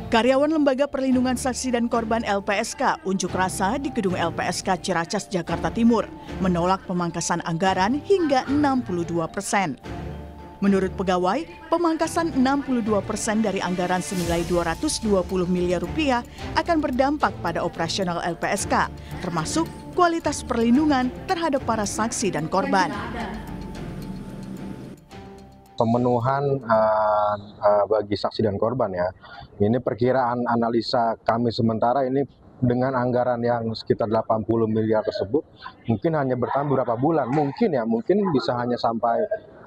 Karyawan Lembaga Perlindungan Saksi dan Korban LPSK unjuk rasa di gedung LPSK Ciracas, Jakarta Timur, menolak pemangkasan anggaran hingga 62%. Menurut pegawai, pemangkasan 62% dari anggaran senilai 220 miliar rupiah akan berdampak pada operasional LPSK, termasuk kualitas perlindungan terhadap para saksi dan korban. Pemenuhan bagi saksi dan korban ya. Ini perkiraan analisa kami sementara ini dengan anggaran yang sekitar 80 miliar tersebut mungkin hanya bertahan beberapa bulan, mungkin bisa hanya sampai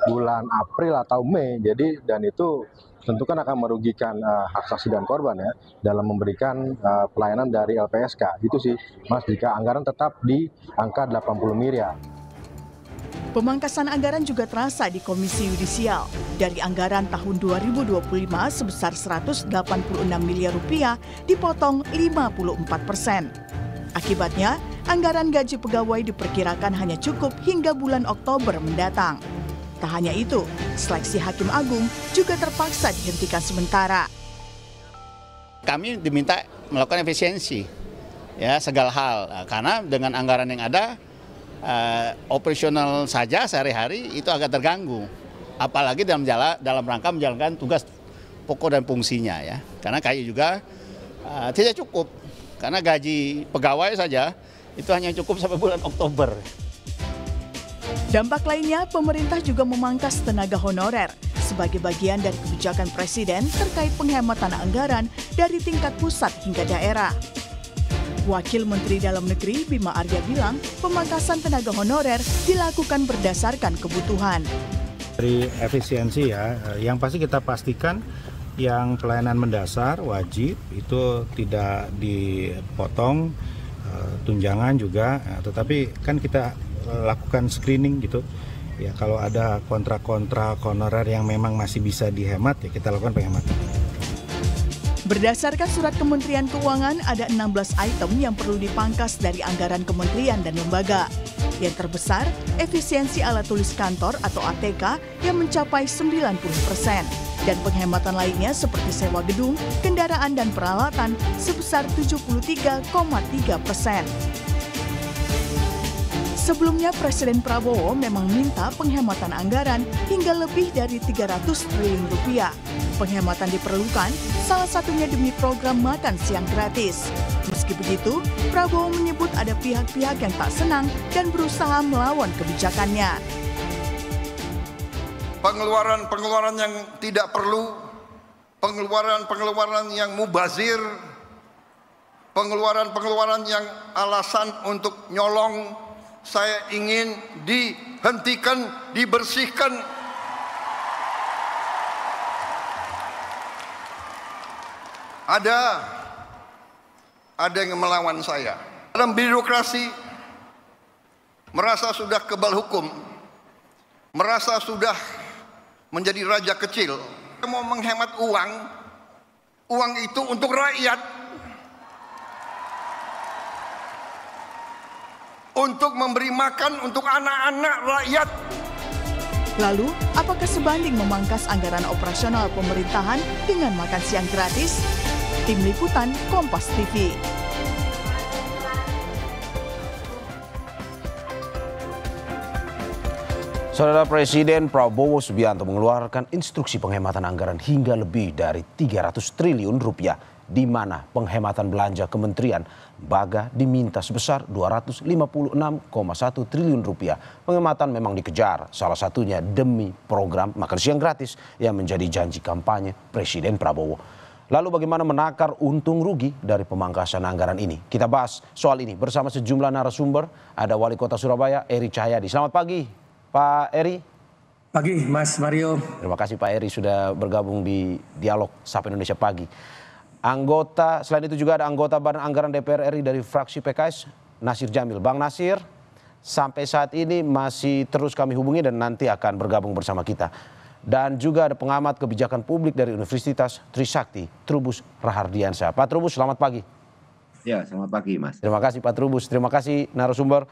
bulan April atau Mei. Jadi dan itu tentu kan akan merugikan hak saksi dan korban ya dalam memberikan pelayanan dari LPSK. Itu sih Mas, jika anggaran tetap di angka 80 miliar. Pemangkasan anggaran juga terasa di Komisi Yudisial. Dari anggaran tahun 2025 sebesar 186 miliar rupiah dipotong 54%. Akibatnya, anggaran gaji pegawai diperkirakan hanya cukup hingga bulan Oktober mendatang. Tak hanya itu, seleksi Hakim Agung juga terpaksa dihentikan sementara. Kami diminta melakukan efisiensi, ya segala hal, karena dengan anggaran yang ada, operasional saja sehari-hari itu agak terganggu, apalagi dalam rangka menjalankan tugas pokok dan fungsinya ya. Karena KAI juga tidak cukup, karena gaji pegawai saja itu hanya cukup sampai bulan Oktober. Dampak lainnya, pemerintah juga memangkas tenaga honorer sebagai bagian dari kebijakan Presiden terkait penghematan anggaran dari tingkat pusat hingga daerah. Wakil Menteri Dalam Negeri Bima Arya bilang pemangkasan tenaga honorer dilakukan berdasarkan kebutuhan. Dari efisiensi ya, yang pasti kita pastikan yang pelayanan mendasar wajib itu tidak dipotong, tunjangan juga, tetapi kan kita lakukan screening gitu. Ya kalau ada kontrak-kontrak honorer yang memang masih bisa dihemat ya kita lakukan penghematan. Berdasarkan surat Kementerian Keuangan, ada 16 item yang perlu dipangkas dari anggaran kementerian dan lembaga. Yang terbesar, efisiensi alat tulis kantor atau ATK yang mencapai 90%. Dan penghematan lainnya seperti sewa gedung, kendaraan dan peralatan sebesar 73,3%. Sebelumnya Presiden Prabowo memang minta penghematan anggaran hingga lebih dari 300 triliun rupiah. Penghematan diperlukan salah satunya demi program makan siang gratis. Meski begitu, Prabowo menyebut ada pihak-pihak yang tak senang dan berusaha melawan kebijakannya. Pengeluaran-pengeluaran yang tidak perlu, pengeluaran-pengeluaran yang mubazir, pengeluaran-pengeluaran yang alasan untuk nyolong, saya ingin dihentikan, dibersihkan. Ada yang melawan saya. Dalam birokrasi, merasa sudah kebal hukum, merasa sudah menjadi raja kecil. Mau menghemat uang itu untuk rakyat. Untuk memberi makan untuk anak-anak rakyat. Lalu, apakah sebanding memangkas anggaran operasional pemerintahan dengan makan siang gratis? Tim Liputan Kompas TV. Saudara, Presiden Prabowo Subianto mengeluarkan instruksi penghematan anggaran hingga lebih dari 300 triliun rupiah, di mana penghematan belanja kementerian lembaga diminta sebesar 256,1 triliun rupiah. Penghematan memang dikejar, salah satunya demi program makan siang gratis yang menjadi janji kampanye Presiden Prabowo. Lalu bagaimana menakar untung rugi dari pemangkasan anggaran ini? Kita bahas soal ini bersama sejumlah narasumber. Ada Wali Kota Surabaya, Eri Cahyadi. Selamat pagi, Pak Eri. Pagi, Mas Mario. Terima kasih Pak Eri sudah bergabung di Dialog Sapa Indonesia Pagi. Selain itu juga ada anggota Badan Anggaran DPR RI dari fraksi PKS, Nasir Jamil. Bang Nasir, sampai saat ini masih terus kami hubungi dan nanti akan bergabung bersama kita. Dan juga ada pengamat kebijakan publik dari Universitas Trisakti, Trubus Rahardiansyah. Pak Trubus, selamat pagi. Ya, selamat pagi Mas. Terima kasih Pak Trubus, terima kasih narasumber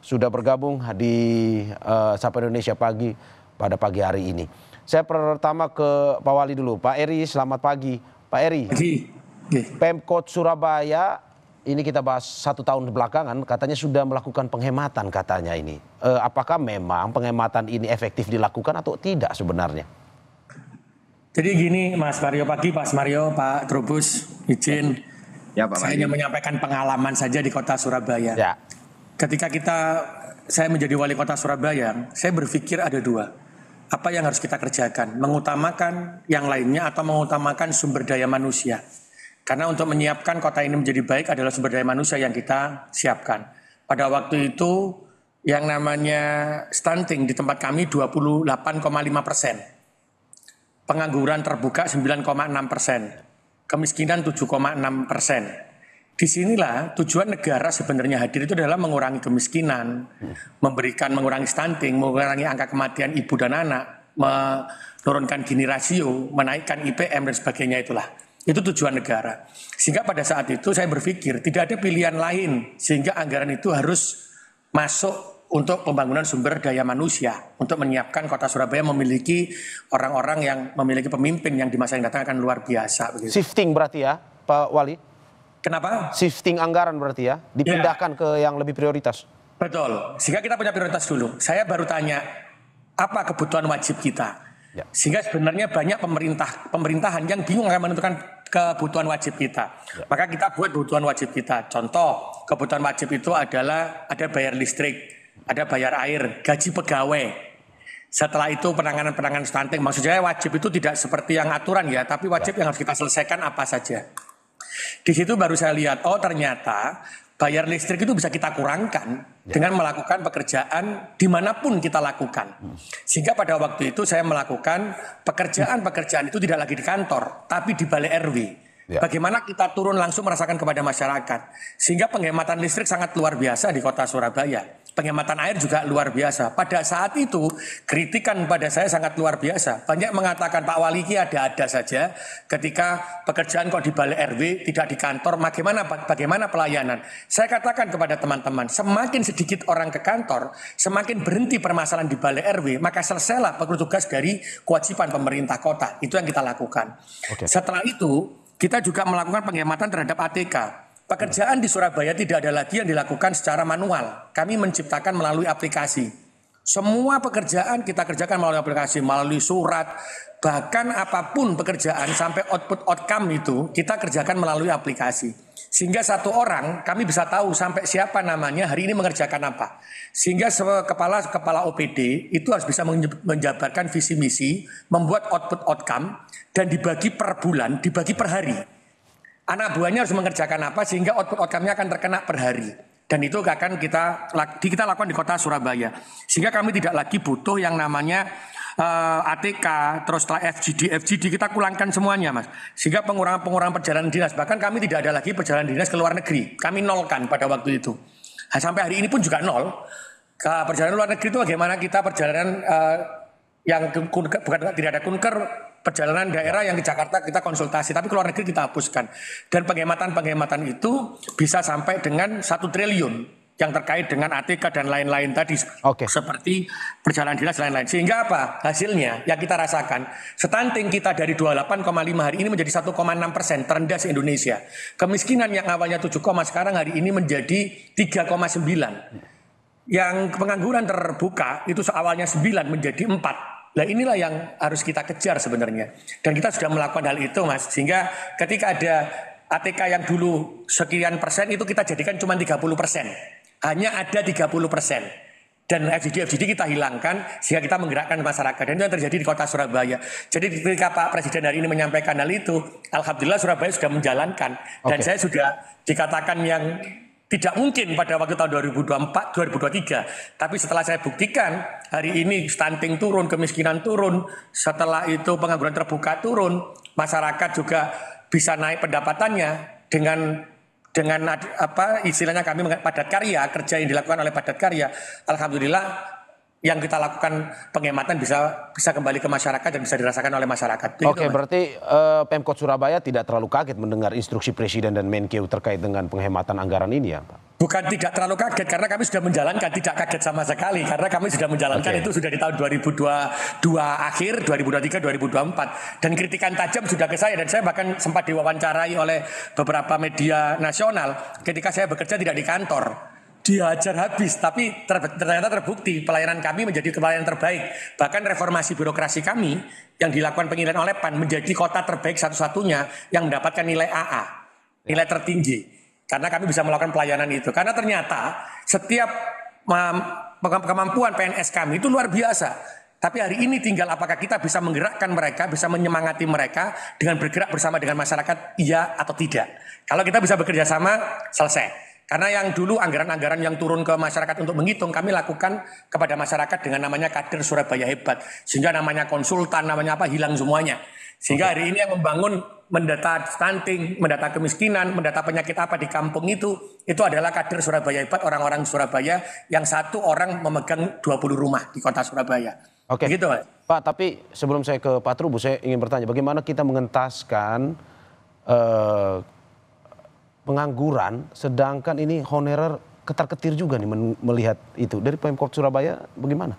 sudah bergabung di Sapa Indonesia Pagi pada pagi hari ini. Saya pertama ke Pak Wali dulu. Pak Eri, selamat pagi. Pak Eri, Pemkot Surabaya, ini kita bahas 1 tahun belakangan, katanya sudah melakukan penghematan katanya ini. Apakah memang penghematan ini efektif dilakukan atau tidak sebenarnya? Jadi gini Mas Mario, pagi Pak Mario, Pak Trubus, izin. Ya, Pak saya hanya menyampaikan pengalaman saja di kota Surabaya. Ya. Ketika saya menjadi wali kota Surabaya, saya berpikir ada 2. Apa yang harus kita kerjakan? Mengutamakan yang lainnya atau mengutamakan sumber daya manusia? Karena untuk menyiapkan kota ini menjadi baik adalah sumber daya manusia yang kita siapkan. Pada waktu itu yang namanya stunting di tempat kami 28,5%. Pengangguran terbuka 9,6%. Kemiskinan 7,6%. Disinilah tujuan negara sebenarnya hadir itu adalah mengurangi kemiskinan, mengurangi stunting, mengurangi angka kematian ibu dan anak, menurunkan Gini rasio, menaikkan IPM dan sebagainya itulah. Itu tujuan negara. Sehingga pada saat itu saya berpikir tidak ada pilihan lain sehingga anggaran itu harus masuk untuk pembangunan sumber daya manusia. Untuk menyiapkan kota Surabaya memiliki orang-orang yang memiliki pemimpin yang di masa yang datang akan luar biasa. Begitu. Shifting berarti ya Pak Wali? Kenapa? Shifting anggaran berarti ya? Dipindahkan ke yang lebih prioritas? Betul. Sehingga kita punya prioritas dulu. Saya baru tanya apa kebutuhan wajib kita. Ya. Sehingga sebenarnya banyak pemerintahan yang bingung akan menentukan kebutuhan wajib kita. Ya. Maka kita buat kebutuhan wajib kita. Contoh, kebutuhan wajib itu adalah ada bayar listrik, ada bayar air, gaji pegawai. Setelah itu penanganan stunting. Maksud saya wajib itu tidak seperti yang aturan ya, tapi wajib yang harus kita selesaikan apa saja. Di situ baru saya lihat, oh ternyata bayar listrik itu bisa kita kurangkan dengan melakukan pekerjaan dimanapun kita lakukan. Sehingga pada waktu itu saya melakukan pekerjaan itu tidak lagi di kantor, tapi di balai RW. Bagaimana kita turun langsung merasakan kepada masyarakat. Sehingga penghematan listrik sangat luar biasa di kota Surabaya. Penghematan air juga luar biasa. Pada saat itu kritikan pada saya sangat luar biasa. Banyak mengatakan Pak Wali ki ada-ada saja ketika pekerjaan kok di balai RW tidak di kantor. Bagaimana pelayanan? Saya katakan kepada teman-teman, semakin sedikit orang ke kantor, semakin berhenti permasalahan di balai RW, maka selesailah petugas dari kewajiban pemerintah kota. Itu yang kita lakukan. Setelah itu kita juga melakukan penghematan terhadap ATK. Pekerjaan di Surabaya tidak ada lagi yang dilakukan secara manual. Kami menciptakan melalui aplikasi. Semua pekerjaan kita kerjakan melalui aplikasi, melalui surat, bahkan apapun pekerjaan sampai outcome itu kita kerjakan melalui aplikasi. Sehingga satu orang kami bisa tahu sampai siapa namanya hari ini mengerjakan apa. Sehingga kepala OPD itu harus bisa menjabarkan visi misi, membuat outcome dan dibagi per bulan, dibagi per hari. Anak buahnya harus mengerjakan apa sehingga outcome-nya akan terkena per hari. Dan itu akan kita lakukan di kota Surabaya. Sehingga kami tidak lagi butuh yang namanya ATK, terus setelah FGD kita kurangkan semuanya Mas. Sehingga pengurangan perjalanan dinas. Bahkan kami tidak ada lagi perjalanan dinas ke luar negeri. Kami nolkan pada waktu itu. Nah, sampai hari ini pun juga nol. Ke perjalanan luar negeri itu bagaimana kita perjalanan yang tidak ada kunker, perjalanan daerah yang di Jakarta kita konsultasi, tapi ke luar negeri kita hapuskan. Dan penghematan itu bisa sampai dengan 1 triliun yang terkait dengan ATK dan lain-lain tadi. Seperti perjalanan dinas dan lain-lain. Sehingga apa? Hasilnya yang kita rasakan, stunting kita dari 28,5 hari ini menjadi 1,6%, terendah se-Indonesia. Kemiskinan yang awalnya 7, sekarang hari ini menjadi 3,9. Yang pengangguran terbuka itu awalnya 9 menjadi 4. Nah inilah yang harus kita kejar sebenarnya. Dan kita sudah melakukan hal itu Mas. Sehingga ketika ada ATK yang dulu sekian persen itu kita jadikan cuma 30%. Hanya ada 30%. Dan FGD kita hilangkan sehingga kita menggerakkan masyarakat. Dan itu yang terjadi di kota Surabaya. Jadi ketika Pak Presiden hari ini menyampaikan hal itu, alhamdulillah Surabaya sudah menjalankan. Dan saya sudah dikatakan yang tidak mungkin pada waktu tahun 2024, 2023. Tapi setelah saya buktikan, hari ini stunting turun, kemiskinan turun, setelah itu pengangguran terbuka turun, masyarakat juga bisa naik pendapatannya dengan apa istilahnya kami padat karya, kerja yang dilakukan oleh padat karya. Alhamdulillah yang kita lakukan penghematan bisa kembali ke masyarakat dan bisa dirasakan oleh masyarakat. Begitu, Oke, berarti Pemkot Surabaya tidak terlalu kaget mendengar instruksi Presiden dan Menkeu terkait dengan penghematan anggaran ini ya, Pak? Bukan tidak terlalu kaget karena kami sudah menjalankan, tidak kaget sama sekali karena kami sudah menjalankan itu sudah di tahun 2022 akhir, 2023, 2024 dan kritikan tajam sudah ke saya dan saya bahkan sempat diwawancarai oleh beberapa media nasional ketika saya bekerja tidak di kantor. Dihajar habis, tapi ternyata terbukti pelayanan kami menjadi pelayanan terbaik. Bahkan reformasi birokrasi kami yang dilakukan penilaian oleh PAN menjadi kota terbaik satu-satunya yang mendapatkan nilai AA, nilai tertinggi. Karena kami bisa melakukan pelayanan itu. Karena ternyata setiap kemampuan PNS kami itu luar biasa. Tapi hari ini tinggal apakah kita bisa menggerakkan mereka, bisa menyemangati mereka dengan bergerak bersama dengan masyarakat, iya atau tidak. Kalau kita bisa bekerja sama, selesai. Karena yang dulu anggaran-anggaran yang turun ke masyarakat untuk menghitung, kami lakukan kepada masyarakat dengan namanya kader Surabaya Hebat. Sehingga namanya konsultan, namanya apa, hilang semuanya. Sehingga hari ini yang membangun mendata stunting, mendata kemiskinan, mendata penyakit apa di kampung itu adalah kader Surabaya Hebat, orang-orang Surabaya yang satu orang memegang 20 rumah di kota Surabaya. Oke, begitu, Mas. Pak, tapi sebelum saya ke Pak Trubus, saya ingin bertanya, bagaimana kita mengentaskan pengangguran, sedangkan ini honorer ketar-ketir juga nih melihat itu. Dari Pemkot Surabaya bagaimana?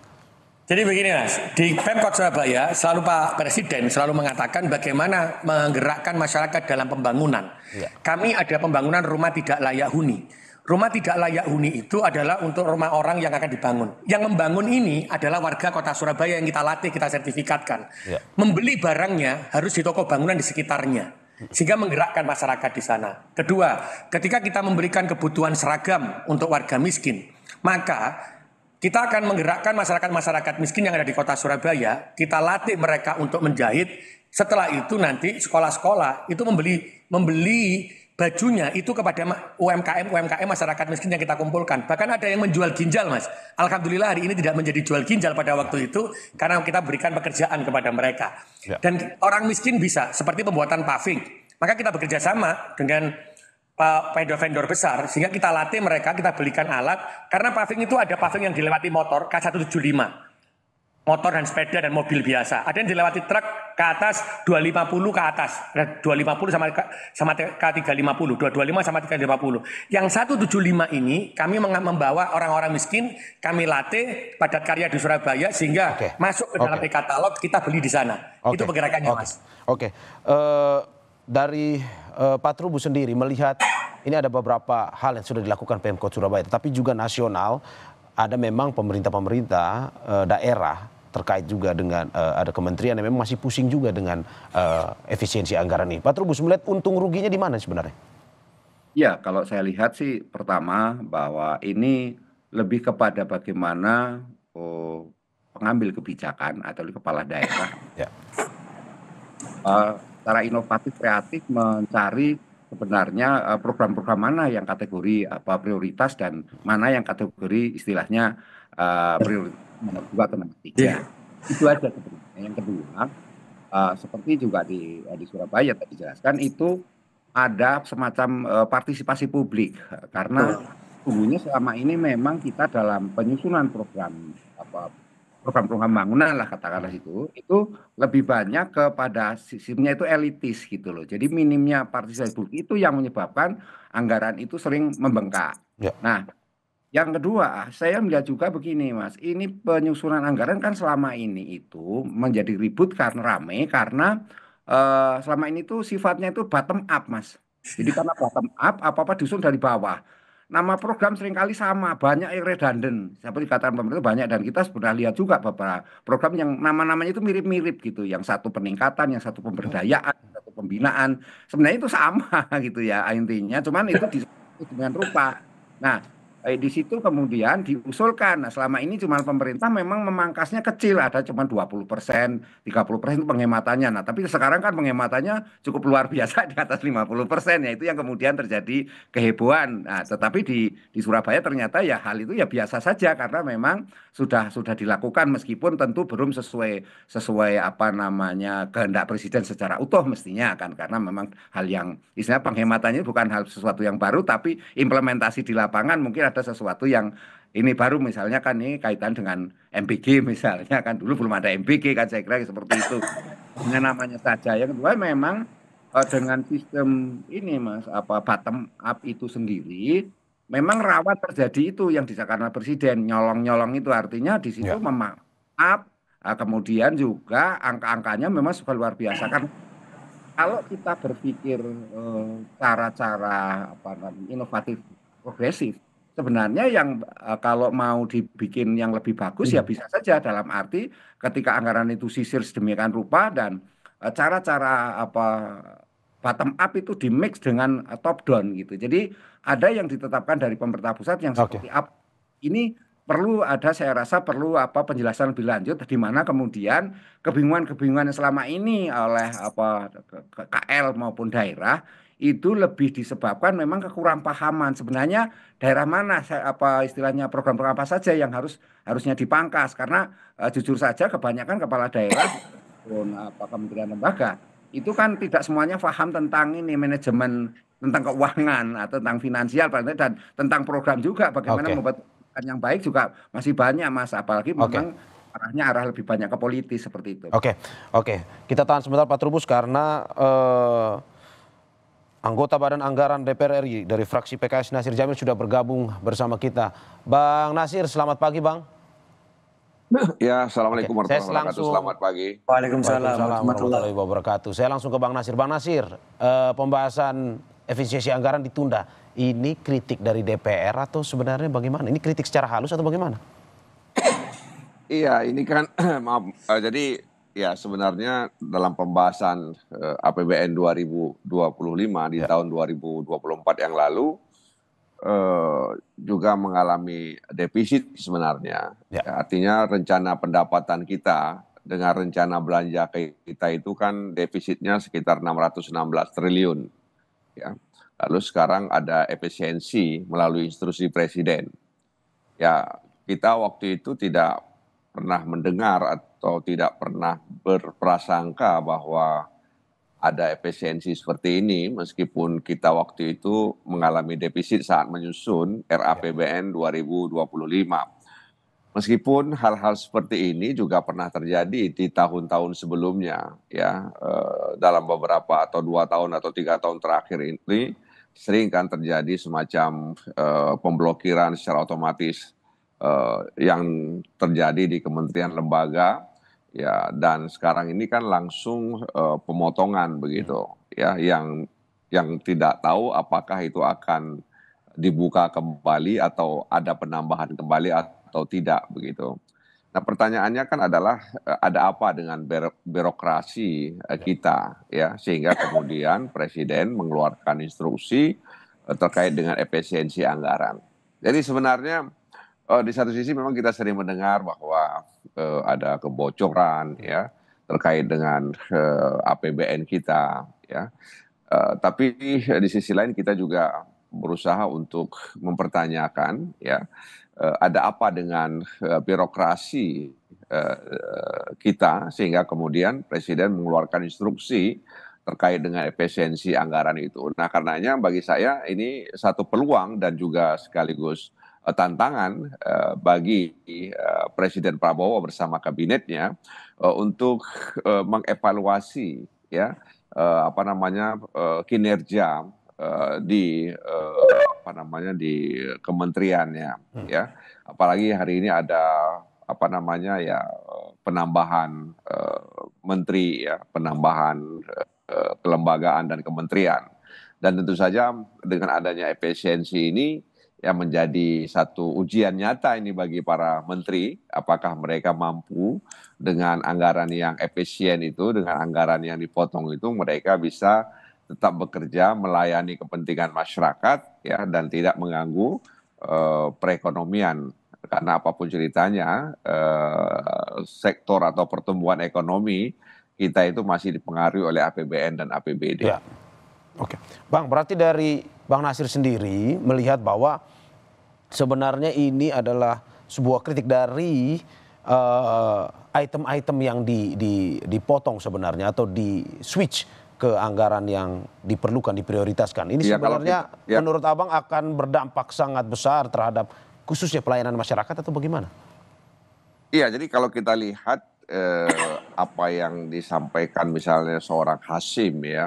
Jadi begini Mas, di Pemkot Surabaya selalu Pak Presiden selalu mengatakan bagaimana menggerakkan masyarakat dalam pembangunan. Ya. Kami ada pembangunan rumah tidak layak huni. Rumah tidak layak huni itu adalah untuk rumah orang yang akan dibangun. Yang membangun ini adalah warga kota Surabaya yang kita latih, kita sertifikatkan. Ya. Membeli barangnya harus di toko bangunan di sekitarnya. Sehingga menggerakkan masyarakat di sana. Kedua, ketika kita memberikan kebutuhan seragam untuk warga miskin, maka kita akan menggerakkan masyarakat-masyarakat miskin yang ada di kota Surabaya, kita latih mereka untuk menjahit. Setelah itu nanti sekolah-sekolah itu membeli bajunya itu kepada UMKM masyarakat miskin yang kita kumpulkan. Bahkan ada yang menjual ginjal, Mas. Alhamdulillah hari ini tidak menjadi jual ginjal pada waktu itu karena kita berikan pekerjaan kepada mereka. Ya. Dan orang miskin bisa seperti pembuatan paving. Maka kita bekerja sama dengan vendor-vendor besar sehingga kita latih mereka, kita belikan alat karena paving itu ada paving yang dilewati motor K175. Motor dan sepeda dan mobil biasa. Ada yang dilewati truk ke atas 250 ke atas. 250 sama K350, 225 sama 350. Yang 175 ini kami membawa orang-orang miskin, kami latih padat karya di Surabaya sehingga masuk ke dalam e-katalog, kita beli di sana. Itu pergerakannya, Mas. Dari Pak Trubus sendiri melihat ini ada beberapa hal yang sudah dilakukan Pemkot Surabaya, tapi juga nasional. Ada memang pemerintah daerah terkait juga dengan ada kementerian yang memang masih pusing juga dengan efisiensi anggaran ini. Pak Trubus melihat untung ruginya di mana sebenarnya? Ya, kalau saya lihat sih pertama bahwa ini lebih kepada bagaimana pengambil kebijakan atau kepala daerah secara inovatif kreatif mencari sebenarnya program-program mana yang kategori prioritas dan mana yang kategori istilahnya prioritas nomor 2 atau nomor 3. Itu aja sebenarnya. Yang kedua, seperti juga di Surabaya tadi dijelaskan itu ada semacam partisipasi publik karena sungguhnya selama ini memang kita dalam penyusunan program-program bangunan lah katakanlah itu lebih banyak kepada sistemnya itu elitis gitu loh. Jadi minimnya partisipasi publik itu yang menyebabkan anggaran itu sering membengkak. Ya. Nah, yang kedua, saya melihat juga begini, Mas. Ini penyusunan anggaran kan selama ini itu menjadi ribut karena rame karena selama ini tuh sifatnya itu bottom up, Mas. Jadi karena bottom up, apa-apa disusun dari bawah. Nama program seringkali sama, banyak yang redundant. Seperti dikatakan pemerintah banyak dan kita sudah lihat juga beberapa program yang nama-namanya itu mirip-mirip gitu. Yang satu peningkatan, yang satu pemberdayaan, yang satu pembinaan. Sebenarnya itu sama gitu ya intinya, cuman itu dengan rupa. Nah, di situ kemudian diusulkan. Nah, selama ini cuma pemerintah memang memangkasnya kecil, ada cuma 20%, 30% itu penghematannya. Nah, tapi sekarang kan penghematannya cukup luar biasa di atas 50%, ya itu yang kemudian terjadi kehebohan. Nah, tetapi di Surabaya ternyata ya hal itu ya biasa saja karena memang sudah dilakukan meskipun tentu belum sesuai apa namanya kehendak presiden secara utuh mestinya kan karena memang hal yang istilahnya penghematannya bukan hal sesuatu yang baru tapi implementasi di lapangan mungkin ada sesuatu yang ini baru misalnya kan ini kaitan dengan MBG misalnya kan, dulu belum ada MBG kan, saya kira seperti itu. Hanya namanya saja. Yang kedua memang dengan sistem ini Mas, bottom up itu sendiri memang rawan terjadi itu yang karena presiden nyolong-nyolong itu, artinya di situ up, kemudian juga angka-angkanya memang sudah luar biasa kan. Kalau kita berpikir cara-cara inovatif progresif, sebenarnya yang kalau mau dibikin yang lebih bagus ya bisa saja, dalam arti ketika anggaran itu sisir sedemikian rupa dan cara-cara bottom up itu di mix dengan top down gitu. Jadi ada yang ditetapkan dari pemerintah pusat yang seperti apa. Ini perlu ada, saya rasa perlu penjelasan lebih lanjut di mana kemudian kebingungan-kebingungan yang selama ini oleh KL maupun daerah itu lebih disebabkan memang kekurang pahaman sebenarnya daerah mana istilahnya program-program apa saja yang harusnya dipangkas, karena jujur saja kebanyakan kepala daerah pun kementerian lembaga itu kan tidak semuanya paham tentang ini manajemen, tentang keuangan atau tentang finansial dan tentang program juga bagaimana membuat yang baik juga masih banyak Mas, apalagi memang arah lebih banyak ke politis seperti itu. Oke. Kita tahan sebentar Pak Trubus karena anggota Badan Anggaran DPR RI dari fraksi PKS Nasir Jamil sudah bergabung bersama kita. Bang Nasir, selamat pagi Bang. Ya, assalamualaikum warahmatullahi wabarakatuh. Selamat pagi. Waalaikumsalam warahmatullahi wabarakatuh. Saya langsung ke Bang Nasir. Bang Nasir, pembahasan efisiensi anggaran ditunda. Ini kritik dari DPR atau sebenarnya bagaimana? Ini kritik secara halus atau bagaimana? Iya, ini kan maaf. Jadi ya sebenarnya dalam pembahasan APBN 2025 di tahun 2024 yang lalu juga mengalami defisit sebenarnya. Artinya rencana pendapatan kita dengan rencana belanja kita itu kan defisitnya sekitar 616 triliun. Ya. Lalu sekarang ada efisiensi melalui instruksi presiden. Ya, kita waktu itu tidak pernah mendengar atau tidak pernah berprasangka bahwa ada efisiensi seperti ini, meskipun kita waktu itu mengalami defisit saat menyusun RAPBN 2025. Meskipun hal-hal seperti ini juga pernah terjadi di tahun-tahun sebelumnya, ya dalam beberapa atau 2 tahun atau 3 tahun terakhir ini sering kan terjadi semacam pemblokiran secara otomatis yang terjadi di kementerian lembaga. Ya, dan sekarang ini kan langsung pemotongan begitu, ya, yang tidak tahu apakah itu akan dibuka kembali atau ada penambahan kembali atau tidak begitu. Nah, pertanyaannya kan adalah ada apa dengan birokrasi kita, ya, sehingga kemudian presiden mengeluarkan instruksi terkait dengan efisiensi anggaran. Jadi sebenarnya di satu sisi memang kita sering mendengar bahwa ada kebocoran ya terkait dengan APBN kita ya. Tapi di sisi lain kita juga berusaha untuk mempertanyakan ya ada apa dengan birokrasi kita sehingga kemudian presiden mengeluarkan instruksi terkait dengan efisiensi anggaran itu. Nah, karenanya bagi saya ini satu peluang dan juga sekaligus tantangan bagi Presiden Prabowo bersama kabinetnya untuk mengevaluasi ya kinerja di di kementeriannya ya, apalagi hari ini ada penambahan menteri ya, penambahan kelembagaan dan kementerian, dan tentu saja dengan adanya efisiensi ini yang menjadi satu ujian nyata ini bagi para menteri, apakah mereka mampu dengan anggaran yang efisien itu, dengan anggaran yang dipotong itu, mereka bisa tetap bekerja melayani kepentingan masyarakat ya dan tidak mengganggu perekonomian. Karena apapun ceritanya, sektor atau pertumbuhan ekonomi kita itu masih dipengaruhi oleh APBN dan APBD. Ya. Oke, Bang, berarti dari Bang Nasir sendiri melihat bahwa sebenarnya ini adalah sebuah kritik dari item-item yang dipotong sebenarnya atau di switch ke anggaran yang diperlukan, diprioritaskan. Ini sebenarnya menurut Abang akan berdampak sangat besar terhadap khususnya pelayanan masyarakat atau bagaimana? Iya, jadi kalau kita lihat apa yang disampaikan misalnya seorang Hasyim ya,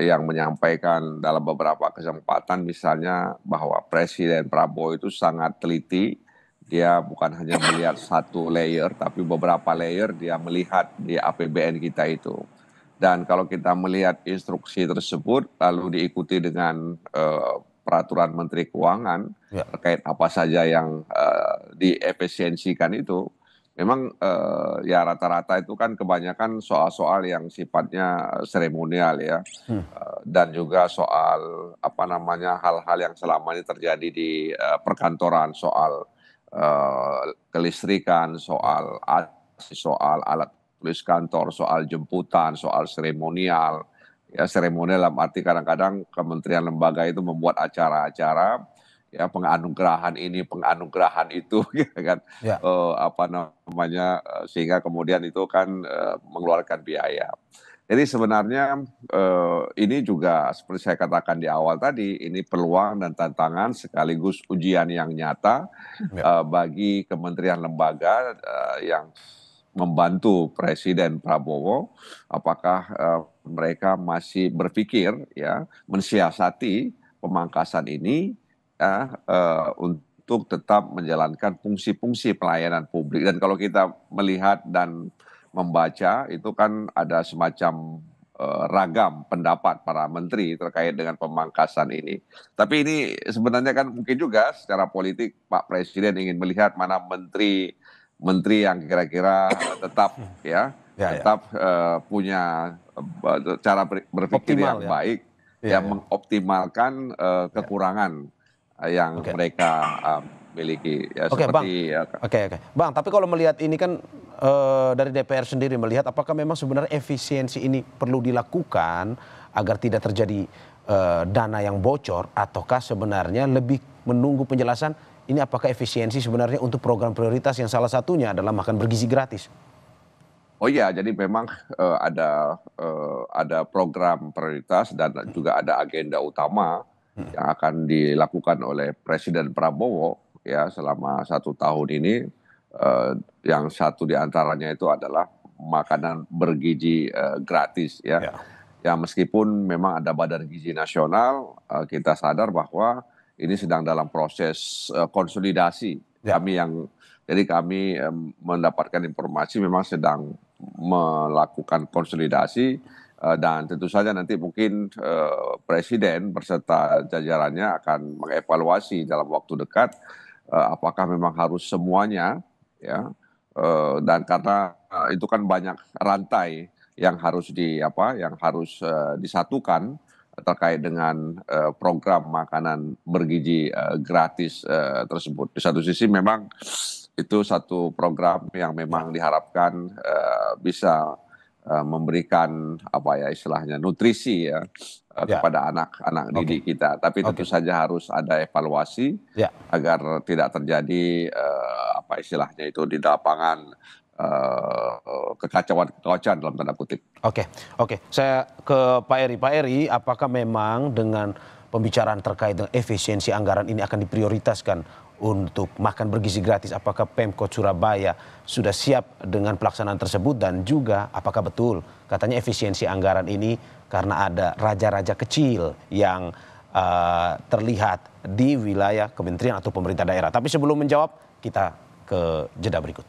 yang menyampaikan dalam beberapa kesempatan misalnya bahwa Presiden Prabowo itu sangat teliti, dia bukan hanya melihat satu layer, tapi beberapa layer dia melihat di APBN kita itu. Dan kalau kita melihat instruksi tersebut lalu diikuti dengan peraturan Menteri Keuangan terkait apa saja yang diefisiensikan itu, memang ya rata-rata itu kan kebanyakan soal-soal yang sifatnya seremonial ya, dan juga soal apa namanya hal-hal yang selama ini terjadi di perkantoran, soal kelistrikan, soal alat tulis kantor, soal jemputan, soal seremonial. Ya seremonial dalam arti kadang-kadang kementerian lembaga itu membuat acara-acara ya penganugerahan ini, penganugerahan itu, gitu kan, apa namanya, sehingga kemudian itu kan mengeluarkan biaya. Jadi sebenarnya ini juga seperti saya katakan di awal tadi, ini peluang dan tantangan sekaligus ujian yang nyata bagi kementerian lembaga yang membantu Presiden Prabowo, apakah mereka masih berpikir ya mensiasati pemangkasan ini untuk tetap menjalankan fungsi-fungsi pelayanan publik. Dan kalau kita melihat dan membaca itu kan ada semacam ragam pendapat para menteri terkait dengan pemangkasan ini. Tapi ini sebenarnya kan mungkin juga secara politik Pak Presiden ingin melihat mana menteri yang kira-kira tetap tetap punya cara berpikir yang baik, yang mengoptimalkan kekurangan yang mereka miliki. Ya, Oke, seperti, Bang. Oke. Bang, tapi kalau melihat ini kan dari DPR sendiri melihat apakah memang sebenarnya efisiensi ini perlu dilakukan agar tidak terjadi dana yang bocor, ataukah sebenarnya lebih menunggu penjelasan ini apakah efisiensi sebenarnya untuk program prioritas yang salah satunya adalah makan bergizi gratis? Oh iya, jadi memang ada program prioritas dan juga ada agenda utama yang akan dilakukan oleh Presiden Prabowo ya selama 1 tahun ini. Yang satu diantaranya itu adalah makanan bergizi gratis ya. Ya meskipun memang ada Badan Gizi Nasional, kita sadar bahwa ini sedang dalam proses konsolidasi. Kami mendapatkan informasi memang sedang melakukan konsolidasi, dan tentu saja nanti mungkin Presiden beserta jajarannya akan mengevaluasi dalam waktu dekat apakah memang harus semuanya ya, dan karena itu kan banyak rantai yang harus disatukan terkait dengan program makanan bergizi gratis tersebut. Di satu sisi memang itu satu program yang memang diharapkan bisa memberikan istilahnya nutrisi ya kepada anak-anak didik kita. Tapi tentu saja harus ada evaluasi agar tidak terjadi istilahnya itu di lapangan kekacauan dalam tanda kutip. Oke. Saya ke Pak Eri. Pak Eri, apakah memang dengan pembicaraan terkait dengan efisiensi anggaran ini akan diprioritaskan untuk makan bergizi gratis? Apakah Pemkot Surabaya sudah siap dengan pelaksanaan tersebut, dan juga apakah betul katanya efisiensi anggaran ini karena ada raja-raja kecil yang terlihat di wilayah kementerian atau pemerintah daerah? Tapi sebelum menjawab, kita ke jeda berikut.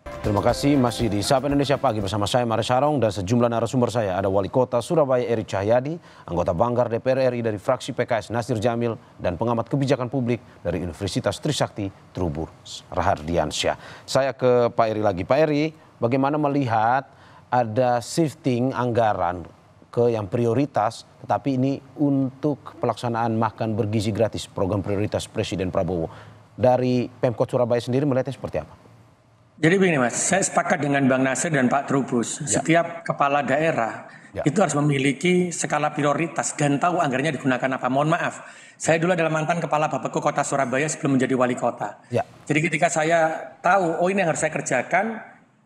Terima kasih, masih di Sapa Indonesia Pagi bersama saya Maris Harong dan sejumlah narasumber saya. Ada Wali Kota Surabaya Eri Cahyadi, anggota Banggar DPR RI dari fraksi PKS Nasir Jamil, dan pengamat kebijakan publik dari Universitas Trisakti Trubus Rahardiansyah. Saya ke Pak Eri lagi. Pak Eri, bagaimana melihat ada shifting anggaran ke yang prioritas, tetapi ini untuk pelaksanaan makan bergizi gratis, program prioritas Presiden Prabowo. Dari Pemkot Surabaya sendiri melihatnya seperti apa? Jadi begini Mas, saya sepakat dengan Bang Nasir dan Pak Trubus. Setiap kepala daerah itu harus memiliki skala prioritas dan tahu anggarannya digunakan apa. Mohon maaf, saya dulu adalah mantan kepala Bapeko Kota Surabaya sebelum menjadi wali kota. Jadi ketika saya tahu, ini yang harus saya kerjakan,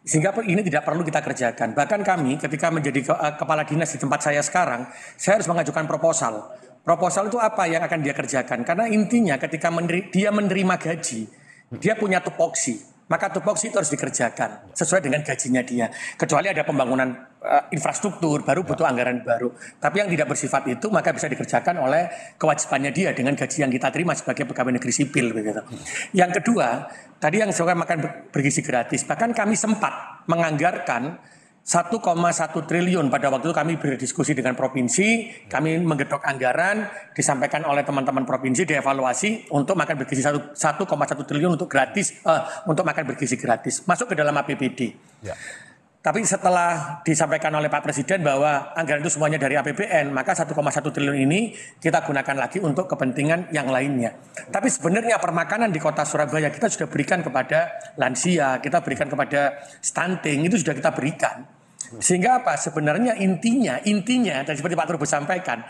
Sehingga ini tidak perlu kita kerjakan. Bahkan kami ketika menjadi kepala dinas di tempat saya sekarang, saya harus mengajukan proposal. Proposal itu apa yang akan dia kerjakan? Karena intinya ketika dia menerima gaji, dia punya tupoksi. Maka tupoksi itu harus dikerjakan sesuai dengan gajinya dia. Kecuali ada pembangunan infrastruktur, baru butuh anggaran baru. Tapi yang tidak bersifat itu maka bisa dikerjakan oleh kewajibannya dia dengan gaji yang kita terima sebagai pegawai negeri sipil. Begitu. Yang kedua, tadi yang soal makan bergizi gratis, bahkan kami sempat menganggarkan 1,1 triliun pada waktu itu kami berdiskusi dengan provinsi, kami menggedok anggaran, disampaikan oleh teman-teman provinsi, dievaluasi untuk makan bergizi 1,1 triliun untuk gratis, untuk makan bergizi gratis, masuk ke dalam APBD. Ya. Tapi setelah disampaikan oleh Pak Presiden bahwa anggaran itu semuanya dari APBN, maka 1,1 triliun ini kita gunakan lagi untuk kepentingan yang lainnya. Tapi sebenarnya permakanan di kota Surabaya kita sudah berikan kepada lansia, kita berikan kepada stunting, itu sudah kita berikan. Sehingga apa? Sebenarnya intinya, dan seperti Pak Trubus sampaikan,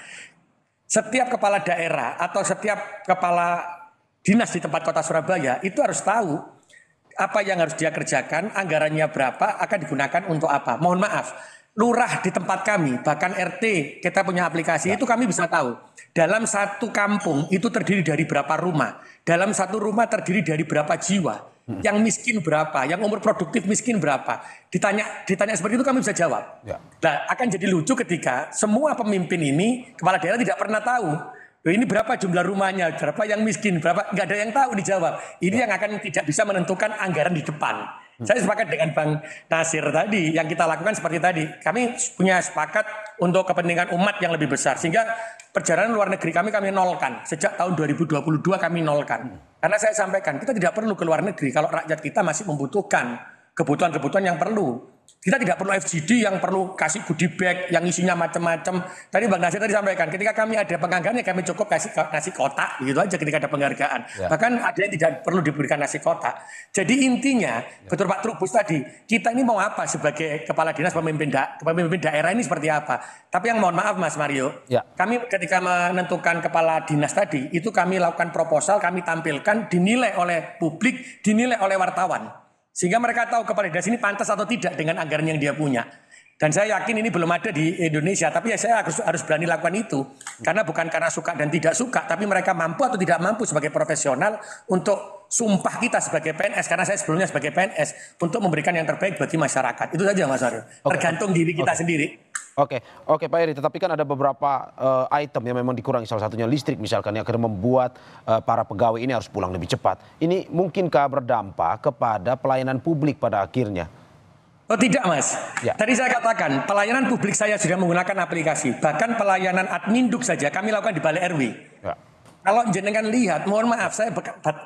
setiap kepala daerah atau setiap kepala dinas di tempat kota Surabaya itu harus tahu apa yang harus dia kerjakan, anggarannya berapa, akan digunakan untuk apa. Mohon maaf, lurah di tempat kami, bahkan RT, kita punya aplikasi, itu kami bisa tahu. Dalam satu kampung itu terdiri dari berapa rumah, dalam satu rumah terdiri dari berapa jiwa. Yang miskin berapa, yang umur produktif miskin berapa. Ditanya seperti itu kami bisa jawab. Ya. Nah, akan jadi lucu ketika semua pemimpin ini, kepala daerah tidak pernah tahu. Ini berapa jumlah rumahnya, berapa yang miskin, berapa, nggak ada yang tahu dijawab. Ini yang akan tidak bisa menentukan anggaran di depan. Saya sepakat dengan Bang Nasir tadi, yang kita lakukan seperti tadi. Kami punya sepakat untuk kepentingan umat yang lebih besar. Sehingga perjalanan luar negeri kami nolkan. Sejak tahun 2022 kami nolkan. Karena saya sampaikan, kita tidak perlu ke luar negeri kalau rakyat kita masih membutuhkan kebutuhan-kebutuhan yang perlu. Kita tidak perlu FGD yang perlu kasih goodie bag yang isinya macam-macam. Tadi Bang Nasir tadi sampaikan, ketika kami ada penghargaan kami cukup kasih nasi kotak, begitu aja ketika ada penghargaan. Ya. Bahkan ada yang tidak perlu diberikan nasi kotak. Jadi intinya, betul Pak Trubus tadi, kita ini mau apa sebagai kepala dinas pemimpin daerah ini seperti apa? Tapi yang mohon maaf Mas Mario, kami ketika menentukan kepala dinas tadi, itu kami lakukan proposal, kami tampilkan, dinilai oleh publik, dinilai oleh wartawan. Sehingga mereka tahu kepala dinas ini pantas atau tidak dengan anggaran yang dia punya. Dan saya yakin ini belum ada di Indonesia, tapi ya saya harus berani lakukan itu. Karena bukan karena suka dan tidak suka, tapi mereka mampu atau tidak mampu sebagai profesional untuk sumpah kita sebagai PNS, karena saya sebelumnya sebagai PNS, untuk memberikan yang terbaik bagi masyarakat. Itu saja Mas Aryo. Tergantung diri kita sendiri. Oke Pak Eri, tetapi kan ada beberapa item yang memang dikurangi, salah satunya listrik misalkan, yang akhirnya membuat para pegawai ini harus pulang lebih cepat. Ini mungkinkah berdampak kepada pelayanan publik pada akhirnya? Oh tidak Mas, tadi saya katakan pelayanan publik saya sudah menggunakan aplikasi, bahkan pelayanan adminduk saja kami lakukan di Balai RW. Kalau jenengan lihat, mohon maaf saya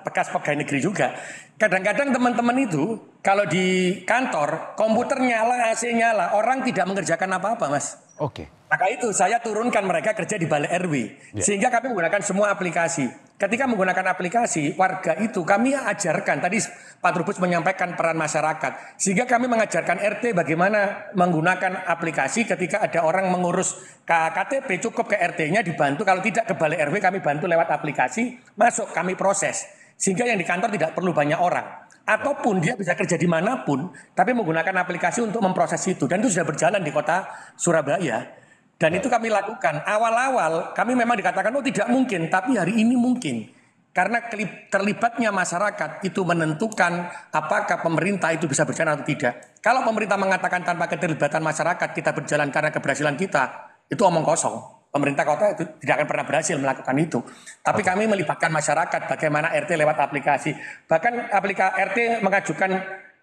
bekas pegawai negeri juga. Kadang-kadang teman-teman itu kalau di kantor komputer nyala, AC nyala, orang tidak mengerjakan apa-apa Mas. Oke. Maka itu saya turunkan mereka kerja di Balai RW. Sehingga kami menggunakan semua aplikasi. Ketika menggunakan aplikasi, warga itu kami ajarkan. Tadi Pak Trubus menyampaikan peran masyarakat. Sehingga kami mengajarkan RT bagaimana menggunakan aplikasi ketika ada orang mengurus KTP, cukup ke RT-nya dibantu. Kalau tidak ke Balai RW kami bantu lewat aplikasi, masuk kami proses. Sehingga yang di kantor tidak perlu banyak orang. Ataupun dia bisa kerja dimanapun, tapi menggunakan aplikasi untuk memproses itu. Dan itu sudah berjalan di kota Surabaya. Dan itu kami lakukan. Awal-awal kami memang dikatakan, oh tidak mungkin, tapi hari ini mungkin. Karena terlibatnya masyarakat itu menentukan apakah pemerintah itu bisa berjalan atau tidak. Kalau pemerintah mengatakan tanpa keterlibatan masyarakat kita berjalan karena keberhasilan kita, itu omong kosong. Pemerintah kota itu tidak akan pernah berhasil melakukan itu. Tapi kami melibatkan masyarakat, bagaimana RT lewat aplikasi. Bahkan RT mengajukan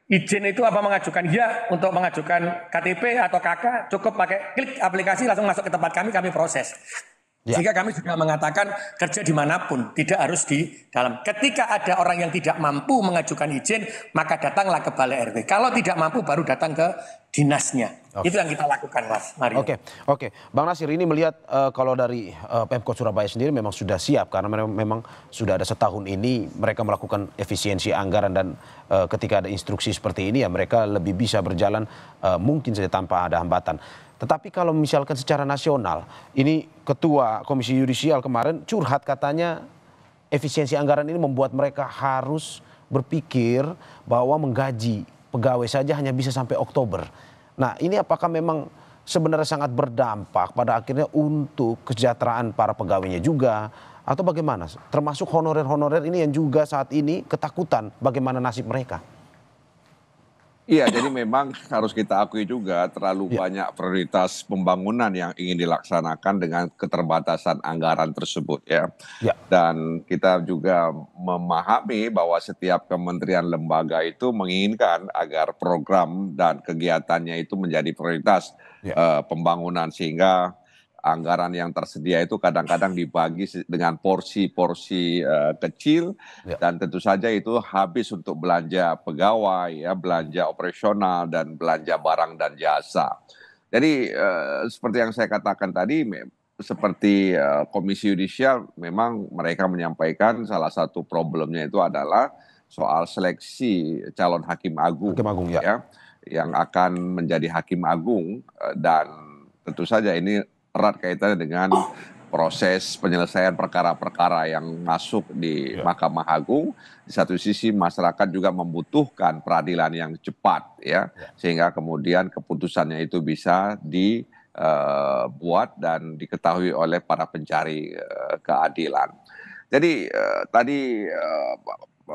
izin itu mengajukan untuk mengajukan KTP atau KK, cukup pakai klik aplikasi langsung masuk ke tempat kami proses. Sehingga kami sudah mengatakan kerja dimanapun, tidak harus di dalam. Ketika ada orang yang tidak mampu mengajukan izin, maka datanglah ke Balai RW. Kalau tidak mampu baru datang ke dinasnya. Itu yang kita lakukan Mas Mario. Oke. Bang Nasir, ini melihat kalau dari Pemkot Surabaya sendiri memang sudah siap, karena memang sudah ada setahun ini mereka melakukan efisiensi anggaran, dan ketika ada instruksi seperti ini ya mereka lebih bisa berjalan mungkin saja tanpa ada hambatan. Tetapi kalau misalkan secara nasional, ini Ketua Komisi Yudisial kemarin curhat, katanya efisiensi anggaran ini membuat mereka harus berpikir bahwa menggaji pegawai saja hanya bisa sampai Oktober. Nah, ini apakah memang sebenarnya sangat berdampak pada akhirnya untuk kesejahteraan para pegawainya juga, atau bagaimana? Termasuk honorer-honorer ini yang juga saat ini ketakutan bagaimana nasib mereka. Iya, jadi memang harus kita akui juga terlalu banyak prioritas pembangunan yang ingin dilaksanakan dengan keterbatasan anggaran tersebut ya. Dan kita juga memahami bahwa setiap kementerian lembaga itu menginginkan agar program dan kegiatannya itu menjadi prioritas pembangunan, sehingga anggaran yang tersedia itu kadang-kadang dibagi dengan porsi-porsi kecil, dan tentu saja itu habis untuk belanja pegawai, ya, belanja operasional dan belanja barang dan jasa. Jadi seperti yang saya katakan tadi, seperti Komisi Yudisial, memang mereka menyampaikan salah satu problemnya itu adalah soal seleksi calon hakim agung, ya, yang akan menjadi hakim agung, dan tentu saja ini erat kaitannya dengan proses penyelesaian perkara-perkara yang masuk di Mahkamah Agung. Di satu sisi masyarakat juga membutuhkan peradilan yang cepat, ya, sehingga kemudian keputusannya itu bisa dibuat dan diketahui oleh para pencari keadilan. Jadi tadi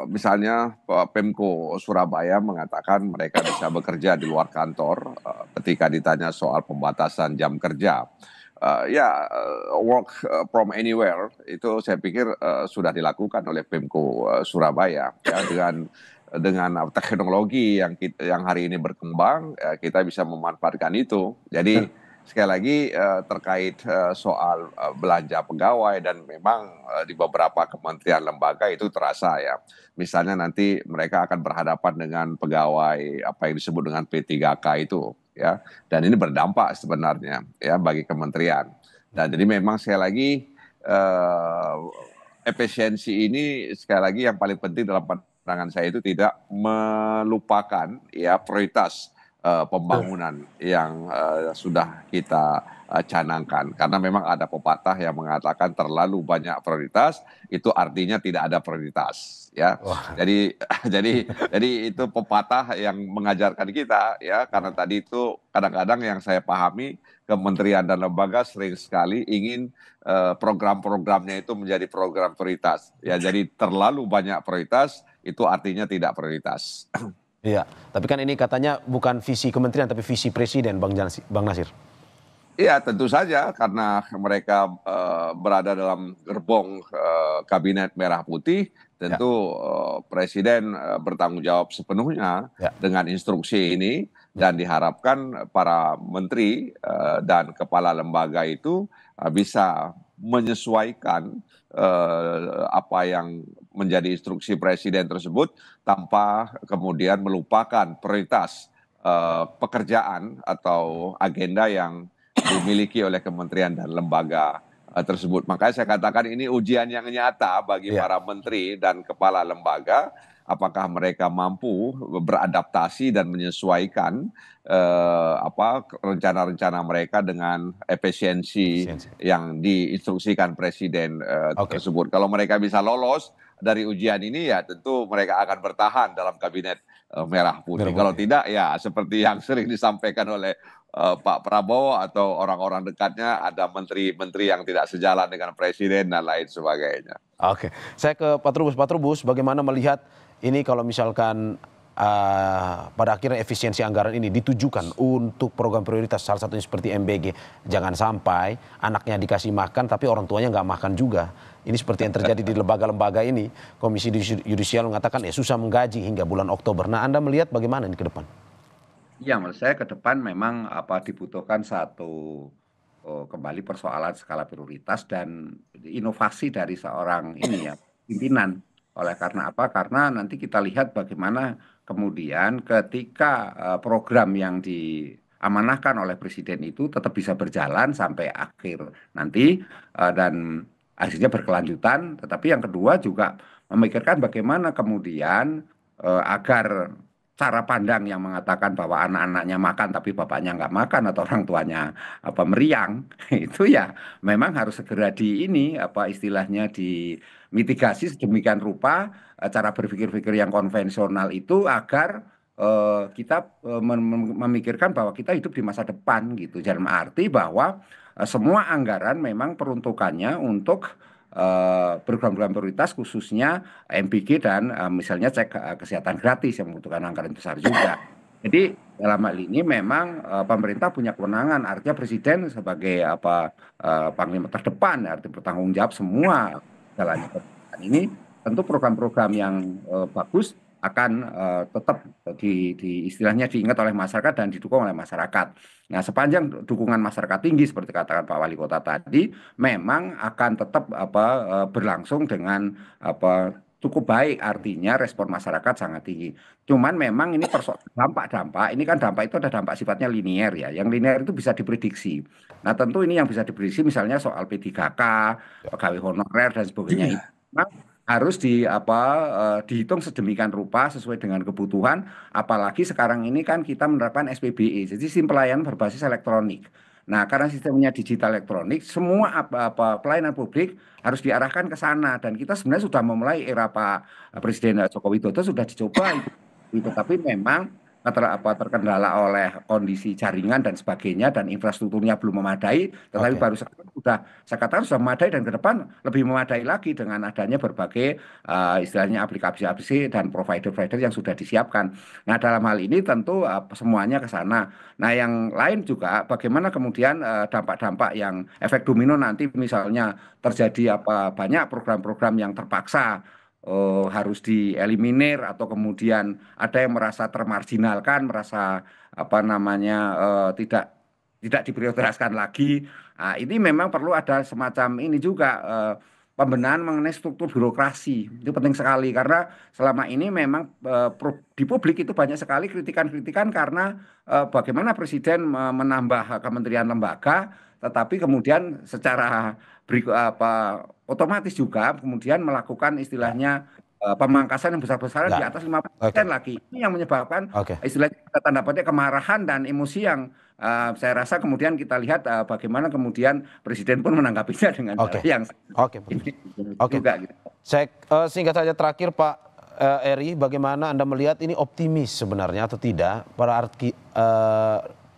misalnya Pemko Surabaya mengatakan mereka bisa bekerja di luar kantor ketika ditanya soal pembatasan jam kerja. Work from anywhere itu saya pikir sudah dilakukan oleh Pemko Surabaya, ya, dengan teknologi yang hari ini berkembang, kita bisa memanfaatkan itu. Jadi sekali lagi terkait soal belanja pegawai, dan memang di beberapa kementerian lembaga itu terasa, ya. Misalnya nanti mereka akan berhadapan dengan pegawai apa yang disebut dengan P3K itu, ya, dan ini berdampak sebenarnya, ya, bagi kementerian. Dan jadi memang sekali lagi efisiensi ini sekali lagi yang paling penting dalam pandangan saya itu tidak melupakan, ya, prioritas pembangunan yang sudah kita canangkan, karena memang ada pepatah yang mengatakan terlalu banyak prioritas itu artinya tidak ada prioritas, ya. Jadi itu pepatah yang mengajarkan kita, ya, karena tadi itu kadang-kadang yang saya pahami kementerian dan lembaga sering sekali ingin program-programnya itu menjadi program prioritas, ya. Jadi terlalu banyak prioritas itu artinya tidak prioritas. Iya, tapi kan ini katanya bukan visi kementerian tapi visi presiden, Bang Nasir. Iya, tentu saja karena mereka berada dalam gerbong kabinet merah putih, tentu presiden bertanggung jawab sepenuhnya dengan instruksi ini, dan diharapkan para menteri dan kepala lembaga itu bisa menyesuaikan apa yang menjadi instruksi presiden tersebut tanpa kemudian melupakan prioritas pekerjaan atau agenda yang dimiliki oleh kementerian dan lembaga tersebut. Makanya saya katakan ini ujian yang nyata bagi para menteri dan kepala lembaga, apakah mereka mampu beradaptasi dan menyesuaikan rencana-rencana mereka dengan efisiensi yang diinstruksikan presiden tersebut. Kalau mereka bisa lolos dari ujian ini, ya tentu mereka akan bertahan dalam kabinet merah putih. Kalau tidak, ya seperti yang sering disampaikan oleh Pak Prabowo atau orang-orang dekatnya, ada menteri-menteri yang tidak sejalan dengan presiden dan lain sebagainya. Oke, saya ke Pak Trubus. Pak Trubus, bagaimana melihat ini kalau misalkan pada akhirnya efisiensi anggaran ini ditujukan untuk program prioritas, salah satunya seperti MBG. Jangan sampai anaknya dikasih makan tapi orang tuanya nggak makan juga. Ini seperti yang terjadi di lembaga-lembaga ini. Komisi Yudisial mengatakan susah menggaji hingga bulan Oktober. Nah, Anda melihat bagaimana ini ke depan? Ya, menurut saya ke depan memang dibutuhkan satu kembali persoalan skala prioritas dan inovasi dari seorang pimpinan. Oleh karena apa? Karena nanti kita lihat bagaimana kemudian ketika program yang diamanahkan oleh presiden itu tetap bisa berjalan sampai akhir nanti dan akhirnya berkelanjutan. Tetapi yang kedua juga memikirkan bagaimana kemudian agar cara pandang yang mengatakan bahwa anak-anaknya makan tapi bapaknya nggak makan atau orang tuanya meriang itu ya memang harus segera istilahnya dimitigasi sedemikian rupa cara berpikir-pikir yang konvensional itu agar kita memikirkan bahwa kita hidup di masa depan gitu. Dalam arti bahwa semua anggaran memang peruntukannya untuk program-program prioritas khususnya MBG dan misalnya cek kesehatan gratis yang membutuhkan anggaran besar juga. Jadi dalam hal ini memang pemerintah punya kewenangan, artinya presiden sebagai panglima terdepan, artinya bertanggung jawab semua jalannya pemerintahan ini. Tentu program-program yang bagus akan tetap istilahnya diingat oleh masyarakat dan didukung oleh masyarakat. Nah, sepanjang dukungan masyarakat tinggi seperti katakan Pak Wali Kota tadi, memang akan tetap berlangsung dengan cukup baik, artinya respon masyarakat sangat tinggi. Cuman memang ini dampak-dampak, ini kan dampak itu ada dampak sifatnya linier ya. Yang linier itu bisa diprediksi. Nah, tentu ini yang bisa diprediksi misalnya soal P3K, pegawai honorer dan sebagainya. Itu harus dihitung sedemikian rupa sesuai dengan kebutuhan, apalagi sekarang ini kan kita menerapkan SPBE, jadi sistem pelayanan berbasis elektronik. Nah, karena sistemnya digital elektronik, semua pelayanan publik harus diarahkan ke sana, dan kita sebenarnya sudah memulai era Pak Presiden Joko Widodo sudah dicoba itu, tapi memang terkendala oleh kondisi jaringan dan sebagainya dan infrastrukturnya belum memadai, tetapi baru sekarang saya katakan sudah memadai dan ke depan lebih memadai lagi dengan adanya berbagai istilahnya aplikasi-aplikasi dan provider-provider yang sudah disiapkan. Nah, dalam hal ini tentu semuanya ke sana. Nah, yang lain juga bagaimana kemudian dampak-dampak yang efek domino nanti misalnya terjadi banyak program-program yang terpaksa harus dieliminir atau kemudian ada yang merasa termarginalkan, merasa tidak diprioritaskan lagi. Nah, ini memang perlu ada semacam ini juga pembenahan mengenai struktur birokrasi. Itu penting sekali karena selama ini memang di publik itu banyak sekali kritikan-kritikan karena bagaimana presiden menambah kementerian lembaga, tetapi kemudian secara otomatis juga kemudian melakukan istilahnya pemangkasan yang besar-besaran di atas 50% lagi. Ini yang menyebabkan istilahnya tanda petik kemarahan dan emosi yang saya rasa kemudian kita lihat bagaimana kemudian presiden pun menanggapinya dengan cara yang juga. Gitu. Saya singkat saja terakhir Pak Eri, bagaimana Anda melihat ini optimis sebenarnya atau tidak pada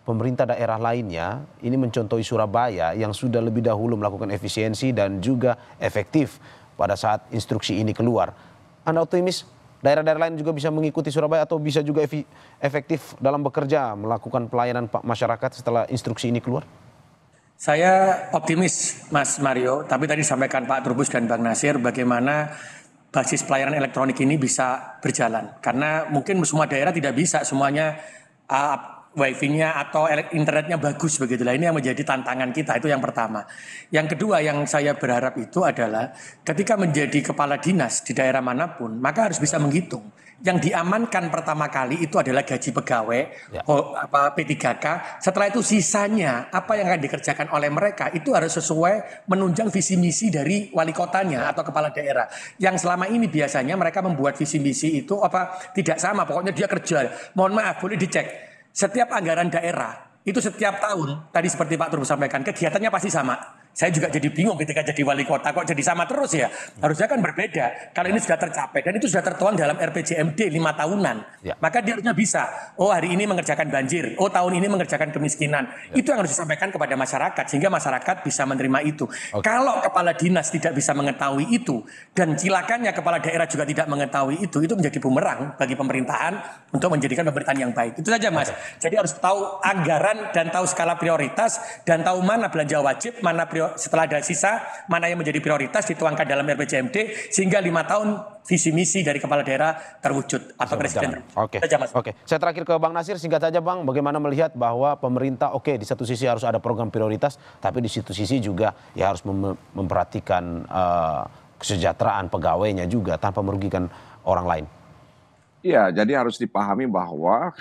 pemerintah daerah lainnya ini mencontohi Surabaya yang sudah lebih dahulu melakukan efisiensi dan juga efektif pada saat instruksi ini keluar. Anda optimis daerah-daerah lain juga bisa mengikuti Surabaya atau bisa juga efektif dalam bekerja melakukan pelayanan masyarakat setelah instruksi ini keluar? Saya optimis Mas Mario, tapi tadi disampaikan Pak Trubus dan Bang Nasir bagaimana basis pelayanan elektronik ini bisa berjalan. Karena mungkin semua daerah tidak bisa semuanya wifi-nya atau internetnya bagus begitulah. Ini yang menjadi tantangan kita, itu yang pertama. Yang kedua yang saya berharap itu adalah ketika menjadi kepala dinas di daerah manapun, maka harus bisa menghitung. Yang diamankan pertama kali itu adalah gaji pegawai, P3K. Setelah itu sisanya apa yang akan dikerjakan oleh mereka itu harus sesuai menunjang visi misi dari wali kotanya atau kepala daerah. Yang selama ini biasanya mereka membuat visi misi itu tidak sama, pokoknya dia kerja. Mohon maaf, boleh dicek. Setiap anggaran daerah itu setiap tahun, tadi seperti Pak Trubus sampaikan, kegiatannya pasti sama. Saya juga jadi bingung ketika jadi wali kota, kok jadi sama terus ya? Harusnya kan berbeda. Kalau ini sudah tercapai dan itu sudah tertuang dalam RPJMD 5 tahunan. Maka dia harusnya bisa, oh hari ini mengerjakan banjir, oh tahun ini mengerjakan kemiskinan. Itu yang harus disampaikan kepada masyarakat, sehingga masyarakat bisa menerima itu. Kalau kepala dinas tidak bisa mengetahui itu, dan cilakannya kepala daerah juga tidak mengetahui itu menjadi bumerang bagi pemerintahan untuk menjadikan pemerintahan yang baik. Itu saja Mas. Jadi harus tahu anggaran dan tahu skala prioritas, dan tahu mana belanja wajib, mana setelah ada sisa, mana yang menjadi prioritas dituangkan dalam RPJMD sehingga 5 tahun visi misi dari kepala daerah terwujud atau presiden. Oke. Saya terakhir ke Bang Nasir, singkat saja Bang, bagaimana melihat bahwa pemerintah di satu sisi harus ada program prioritas, tapi di satu sisi juga ya harus memperhatikan kesejahteraan pegawainya juga tanpa merugikan orang lain. Ya, jadi harus dipahami bahwa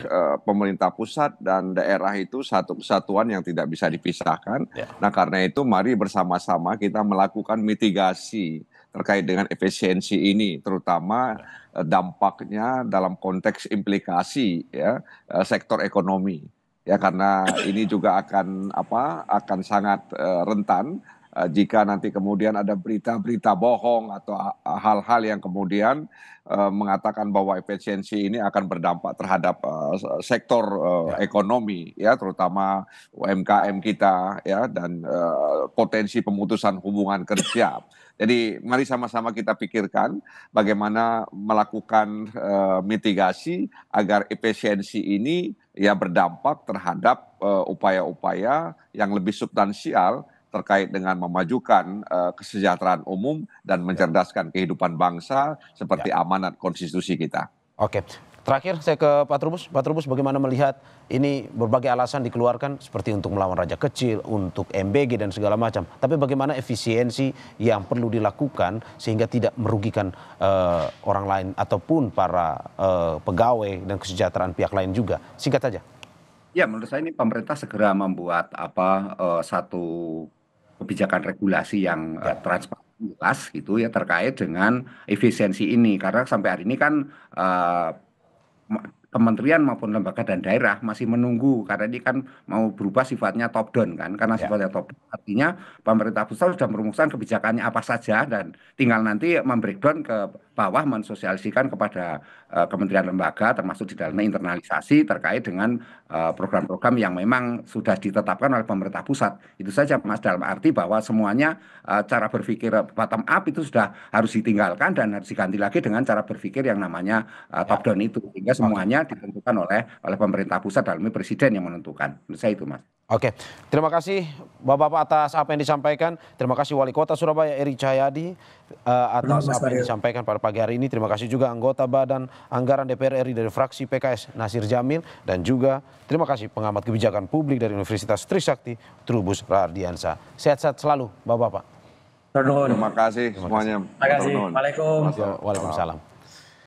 pemerintah pusat dan daerah itu satu kesatuan yang tidak bisa dipisahkan. Nah, karena itu mari bersama-sama kita melakukan mitigasi terkait dengan efisiensi ini, terutama dampaknya dalam konteks implikasi sektor ekonomi. Ya, karena ini juga akan sangat rentan jika nanti kemudian ada berita-berita bohong atau hal-hal yang kemudian mengatakan bahwa efisiensi ini akan berdampak terhadap sektor ekonomi ya, terutama UMKM kita ya, dan potensi pemutusan hubungan kerja. Jadi mari sama-sama kita pikirkan bagaimana melakukan mitigasi agar efisiensi ini ya berdampak terhadap upaya-upaya yang lebih substansial terkait dengan memajukan kesejahteraan umum dan mencerdaskan kehidupan bangsa seperti amanat konstitusi kita. Oke. Terakhir saya ke Pak Trubus. Pak Trubus, bagaimana melihat ini berbagai alasan dikeluarkan seperti untuk melawan raja kecil, untuk MBG dan segala macam. Tapi bagaimana efisiensi yang perlu dilakukan sehingga tidak merugikan orang lain ataupun para pegawai dan kesejahteraan pihak lain juga. Singkat saja. Ya, menurut saya ini pemerintah segera membuat satu kebijakan regulasi yang transparan, jelas gitu ya, terkait dengan efisiensi ini. Karena sampai hari ini kan kementerian maupun lembaga dan daerah masih menunggu, karena ini kan mau berubah sifatnya top down kan, karena sifatnya top down artinya pemerintah pusat sudah merumuskan kebijakannya apa saja dan tinggal nanti membreakdown ke bawah, mensosialisikan kepada kementerian lembaga, termasuk di dalamnya internalisasi terkait dengan program-program yang memang sudah ditetapkan oleh pemerintah pusat. Itu saja Mas, dalam arti bahwa semuanya cara berpikir bottom up itu sudah harus ditinggalkan dan harus diganti lagi dengan cara berpikir yang namanya top down itu, sehingga semuanya ditentukan oleh pemerintah pusat, dalamnya presiden yang menentukan. Menurut saya itu, Mas. Oke, terima kasih Bapak-Bapak atas apa yang disampaikan. Terima kasih Wali Kota Surabaya Eri Cahyadi atas apa yang disampaikan pada pagi hari ini. Terima kasih juga anggota Badan Anggaran DPR RI dari fraksi PKS Nasir Jamil, dan juga terima kasih pengamat kebijakan publik dari Universitas Trisakti Trubus Rardiansa. Sehat-sehat selalu Bapak-Bapak. Terima kasih semuanya. Terima kasih. Waalaikumsalam. Waalaikumsalam.